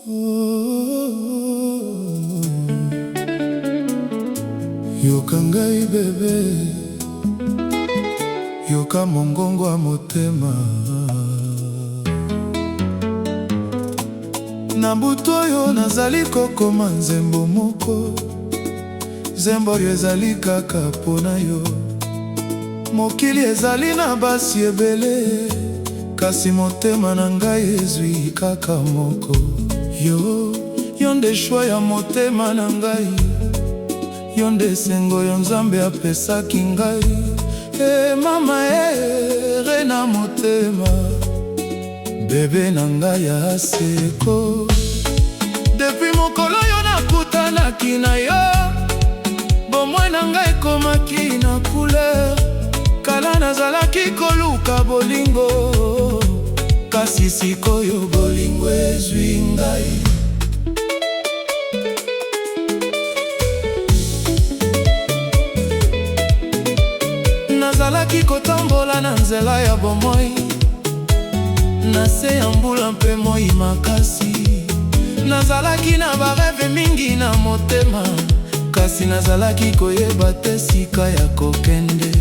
Yoka ngai bebe, yoka mongongo wa motema. Na butu oyo nazali kokoma nzembo moko, nzembo oyo ezali kaka mpona yo. Mokili ezali na basi ebele, kasi motema na ngai ezwi kaka moko. Yo nde shwa ya motema na ngai, yo nde esengo yo Nzambe apesaki ngai. Mama re na motema, bebe na ngai ya seko. Depuis mokolo yo nakutanaki na yo, bomoi na ngai ekomaki na couleur. Kala nazalaki koluka bolingo, kasi sikoyo bolingo ezwi ngai. Nazalaki kotambola na nzela ya bomoi, na se ya mbula mpe moi makasi. Nazalaki na bareve mingi na motema, kasi nazalaki koyeba te sika ya kokende.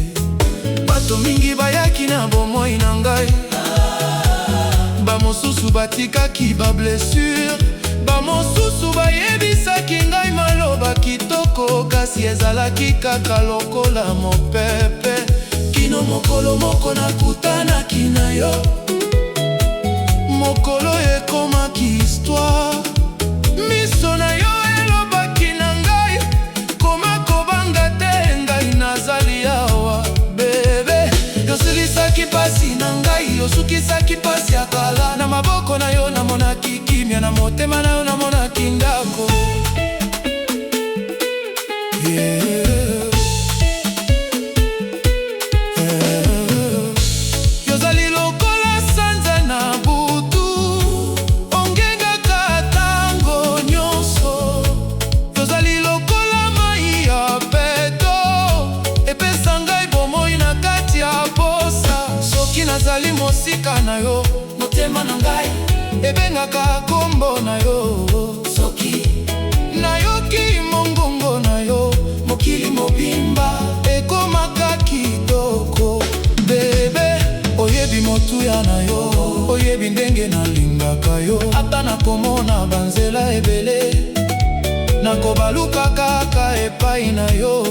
Bato mingi bayaki na bomoi na ngai, bamosusu batikaki ba blessure, bamosusu bayebisaki ngai maloba kitoko, kasi ezalaki kaka lokola mopepe. Kino mokolo moko nakutanaki na yo, mokolo ekomaki histoire. Miso na yo elobaki na ngai, koma kobanga te ngai nazali awa. Bebe, yosilisaki pasi na ngai, yosukisaki pasi ya kala. Na maboko na yo namonaki kimia, na motema na yo namonaki ndako. Yozali lokola sanza na butu, ongengaka tango nyonso. Yozali lokola mai ya peto, epesa ngai bomoi na kati ya posa. Soki nazali mosika na yo, motema na ngai ebengaka kombo na yo. Soki nayoki mongongo na yo, mokili mobimba ekomaka kitoko. Bebe, oyebi motuya na yo, oyebi ndenge nalingaka yo. Ata nakomona banzela ebele, nakobaluka kaka epai na yo.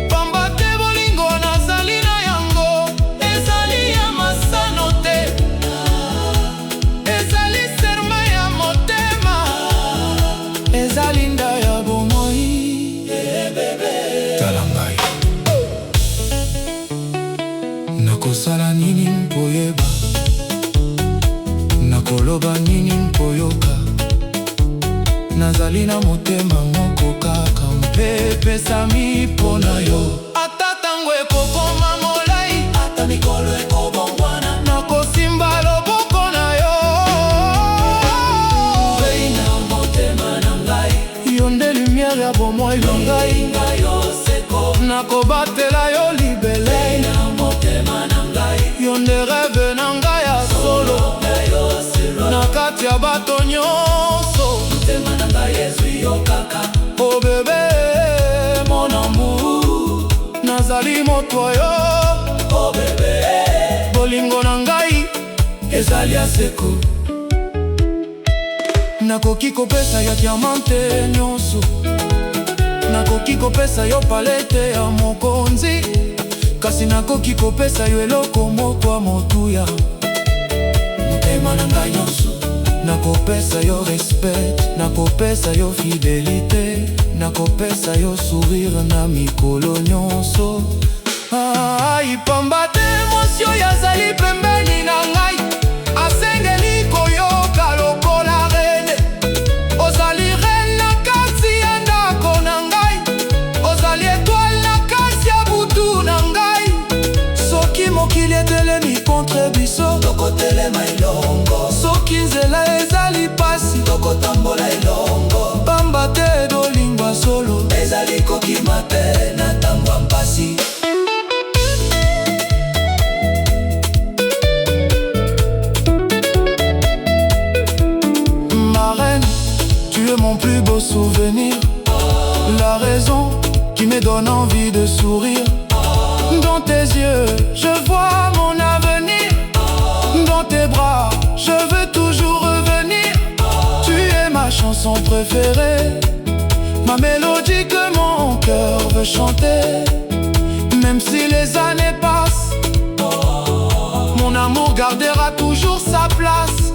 Pamba te bolingo nazali na yango, ezali ya masano te, ezali serma ya motema, ezali nda ya bomoi. Tala ngai, nakosala nini mpo yeba, nakoloba nini mpo yoka. Nazali na motema moko kaka, mpepesami mpo na yo. Ata tango ekokoma molai, ata mikolo ekobongwana, nakosimba loboko na yo. Vei na motema na ngai, yo nde lumière ya bomoi na ngai. Nakobatela yo libele, na motema na ngai, yo nde rêve na ngai ya solo. Na kati ya bato nyonso, motema na ngai ezwi yo kaka. Oh bebe, mon amour, nazali moto yo. Oh bebe, bolingo na ngai ezali ya seko. Nakoki kopesa ya diamante nyonso, nakoki kopesa yo palete ya mokonzi, kasi nakoki kopesa yo eloko moko ya motuya. Motema na ngai nyonso, nakopesa yo respect, nakopesa yo fidelité, nakopesa yo sourire na mikolo nyonso. Pamba te emosio yazali pembeni na ngai, asengeli koyoka lokola rene. Ozali rene na kati ya ndako na ngai, ozali etoile na kati ya butu na ngai. Soki mokili etelemi contre biso, tokotelema elongo. Soki nzela ezali pasi, tokotambola elongo. Pamba te dolingwa solo, ezali kokima te na tangwa mpasi. Marraine mon plus beau souvenir, la raison qui me donne envie de sourire. Dans tes yeux, je vois mon avenir. Dans tes bras, je veux toujours revenir. Tu es ma chanson préférée, ma mélodie que mon cœur veut chanter. Même si les années passent, mon amour gardera toujours sa place.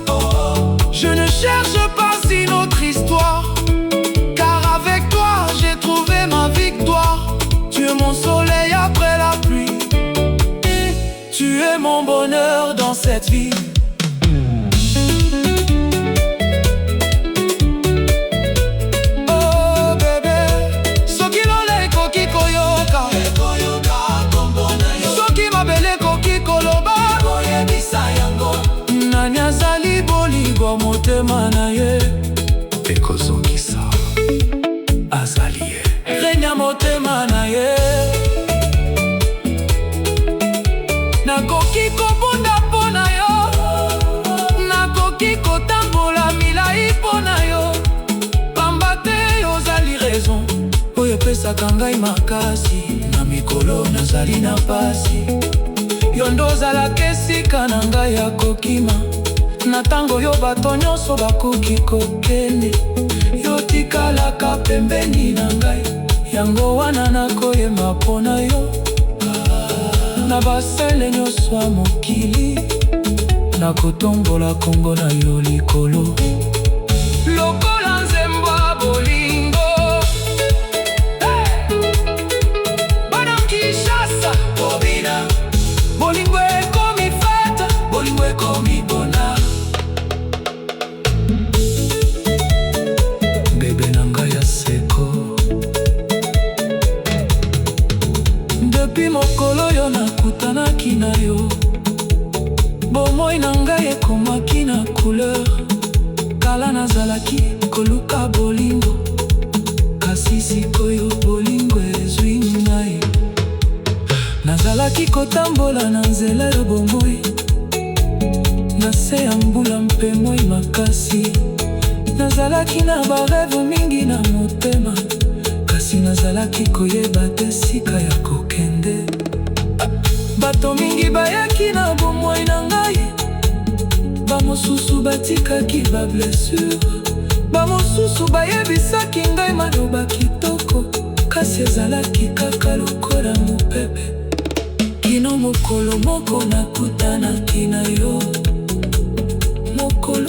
Je ne cherche pas une autre histoire, car avec toi j'ai trouvé ma victoire. Tu es mon soleil après la pluie, tu es mon bonheur dans cette vie. Oh bébé, soki lole koki koyoka, soki mabele koki koloba, nani azali bolingo motema na ye, ekozongisa azali ye, renya motema na ye. Nakoki kobunda mpo na yo, nakoki kotambola milai mpo na yo, pamba te ozali raison oyo epesaka ngai makasi. Na mikolo nazali na pasi, yo nde ozalaka esika na ngai ya kokima. Na ntango yo bato nyonso bakoki kokende, yo tikalaka pembeni na ngai. Yango wana nakoyemba mpo na yo, na basele nyonso ya mokili, nakotombola kombo na yo likolo. Lokola nzembo ya bolingo, bana Kinshasa bobina, bolingo ekomi fete, bolingo ekomi bona. Bebe na ngai ya seko, depuis mokolo yo nakutanaki na yo, bomoi na ngai ekomaki na couleur. Kala nazalaki koluka bolingo, kasi sikoyo bolingo ezwi ngai. Nazalaki kotambola na nzela ya bomoi, na se ya mbula mpe moi makasi. Nazalaki na bareve mingi na motema, kasi nazalaki koyeba te sika ya kokende. Bato mingi bayaki na bomoi na ngai, bamosusu batikaki ba blessure, bamosusu bayebisaki ngai maloba kitoko, kasi ezalaki kaka lokola mopepe. Kino mokolo moko nakutanaki na yo,